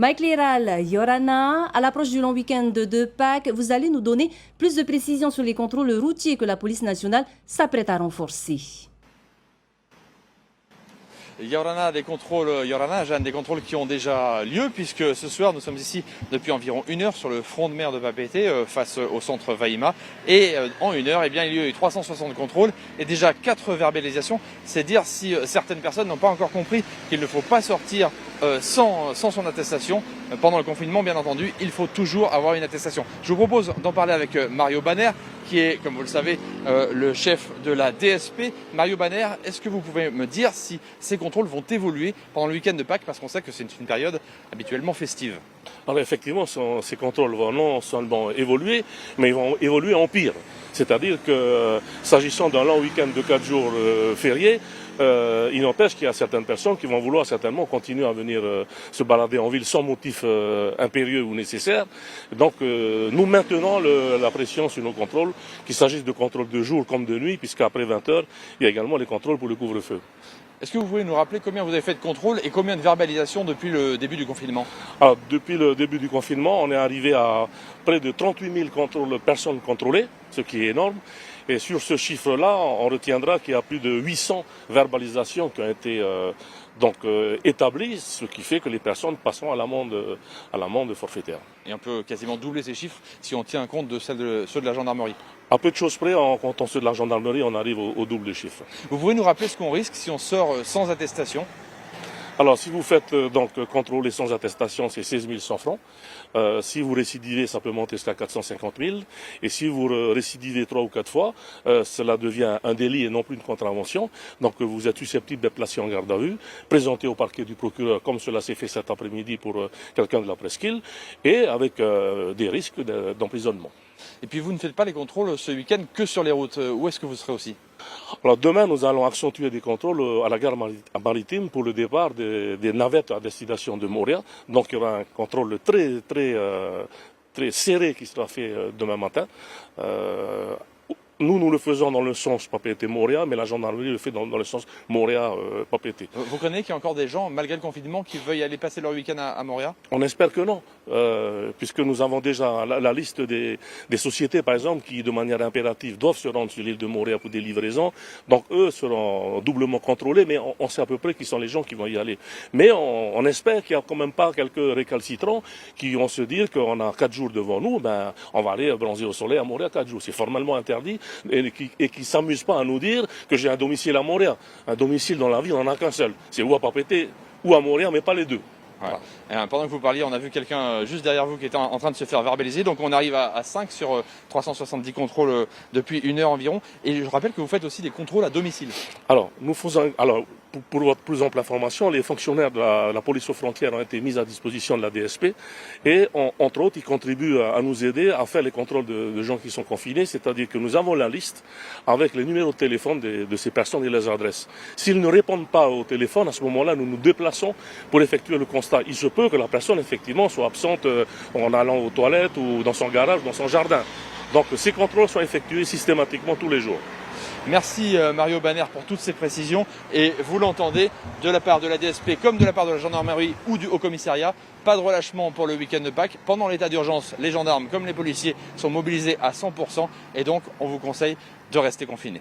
Mike Léral, Yorana, à l'approche du long week-end de Pâques, vous allez nous donner plus de précisions sur les contrôles routiers que la police nationale s'apprête à renforcer. Yorana a des contrôles qui ont déjà lieu puisque ce soir nous sommes ici depuis environ 1 heure sur le front de mer de Papeete face au centre Vaima et en 1 heure il y a eu 360 contrôles et déjà 4 verbalisations. C'est dire si certaines personnes n'ont pas encore compris qu'il ne faut pas sortir sans son attestation. Pendant le confinement, bien entendu, il faut toujours avoir une attestation. Je vous propose d'en parler avec Mario Banner, qui est, comme vous le savez, le chef de la DSP. Mario Banner, est-ce que vous pouvez me dire si ces contrôles vont évoluer pendant le week-end de Pâques, parce qu'on sait que c'est une période habituellement festive? Alors effectivement, ces contrôles vont non seulement évoluer, mais ils vont évoluer en pire. C'est-à-dire que s'agissant d'un long week-end de 4 jours fériés, il n'empêche qu'il y a certaines personnes qui vont vouloir certainement continuer à venir se balader en ville sans motif impérieux ou nécessaire. Donc nous maintenons la pression sur nos contrôles, qu'il s'agisse de contrôles de jour comme de nuit, puisqu'après 20 heures, il y a également les contrôles pour le couvre-feu. Est-ce que vous pouvez nous rappeler combien vous avez fait de contrôles et combien de verbalisations depuis le début du confinement? Alors, depuis le début du confinement, on est arrivé à près de 38 000 personnes contrôlées, ce qui est énorme. Et sur ce chiffre-là, on retiendra qu'il y a plus de 800 verbalisations qui ont été établies, ce qui fait que les personnes passeront à l'amende forfaitaire. Et on peut quasiment doubler ces chiffres si on tient compte de ceux de la gendarmerie. À peu de choses près, en comptant ceux de la gendarmerie, on arrive au double des chiffres. Vous pouvez nous rappeler ce qu'on risque si on sort sans attestation? Alors, si vous faites contrôler sans attestation, c'est 16 100 francs. Si vous récidivez, ça peut monter jusqu'à 450 000. Et si vous récidivez 3 ou 4 fois, cela devient un délit et non plus une contravention. Donc, vous êtes susceptible d'être placé en garde à vue, présenté au parquet du procureur, comme cela s'est fait cet après-midi pour quelqu'un de la presqu'île, et avec des risques d'emprisonnement. Et puis, vous ne faites pas les contrôles ce week-end que sur les routes. Où est-ce que vous serez aussi? Alors demain, nous allons accentuer des contrôles à la gare maritime pour le départ des navettes à destination de Moria. Donc il y aura un contrôle très serré qui sera fait demain matin. Nous le faisons dans le sens Papeete-Moria, mais la gendarmerie le fait dans le sens Moria-Papeete. Vous connaissez qu'il y a encore des gens, malgré le confinement, qui veuillent aller passer leur week-end à Moria? On espère que non, puisque nous avons déjà la liste des sociétés, par exemple, qui de manière impérative doivent se rendre sur l'île de Moria pour des livraisons. Donc eux seront doublement contrôlés, mais on sait à peu près qui sont les gens qui vont y aller. Mais on espère qu'il n'y a quand même pas quelques récalcitrants qui vont se dire qu'on a 4 jours devant nous, on va aller bronzer au soleil à Moria 4 jours. C'est formellement interdit. Et qui ne s'amusent pas à nous dire que j'ai un domicile à Moria. Un domicile dans la vie, on n'en a qu'un seul. C'est ou à Papeete ou à Moria, mais pas les deux. Voilà. Et pendant que vous parliez, on a vu quelqu'un juste derrière vous qui était en train de se faire verbaliser. Donc on arrive à 5 sur 370 contrôles depuis 1 heure environ. Et je rappelle que vous faites aussi des contrôles à domicile. Alors, pour votre plus ample information, les fonctionnaires de la police aux frontières ont été mis à disposition de la DSP et entre autres, ils contribuent à nous aider à faire les contrôles de gens qui sont confinés, c'est-à-dire que nous avons la liste avec les numéros de téléphone de ces personnes et les adresses. S'ils ne répondent pas au téléphone, à ce moment-là, nous nous déplaçons pour effectuer le constat. Il se peut que la personne, effectivement, soit absente en allant aux toilettes ou dans son garage, dans son jardin. Donc ces contrôles sont effectués systématiquement tous les jours. Merci Mario Banner pour toutes ces précisions et vous l'entendez de la part de la DSP comme de la part de la gendarmerie ou du Haut-Commissariat, pas de relâchement pour le week-end de Pâques. Pendant l'état d'urgence, les gendarmes comme les policiers sont mobilisés à 100% et donc on vous conseille de rester confinés.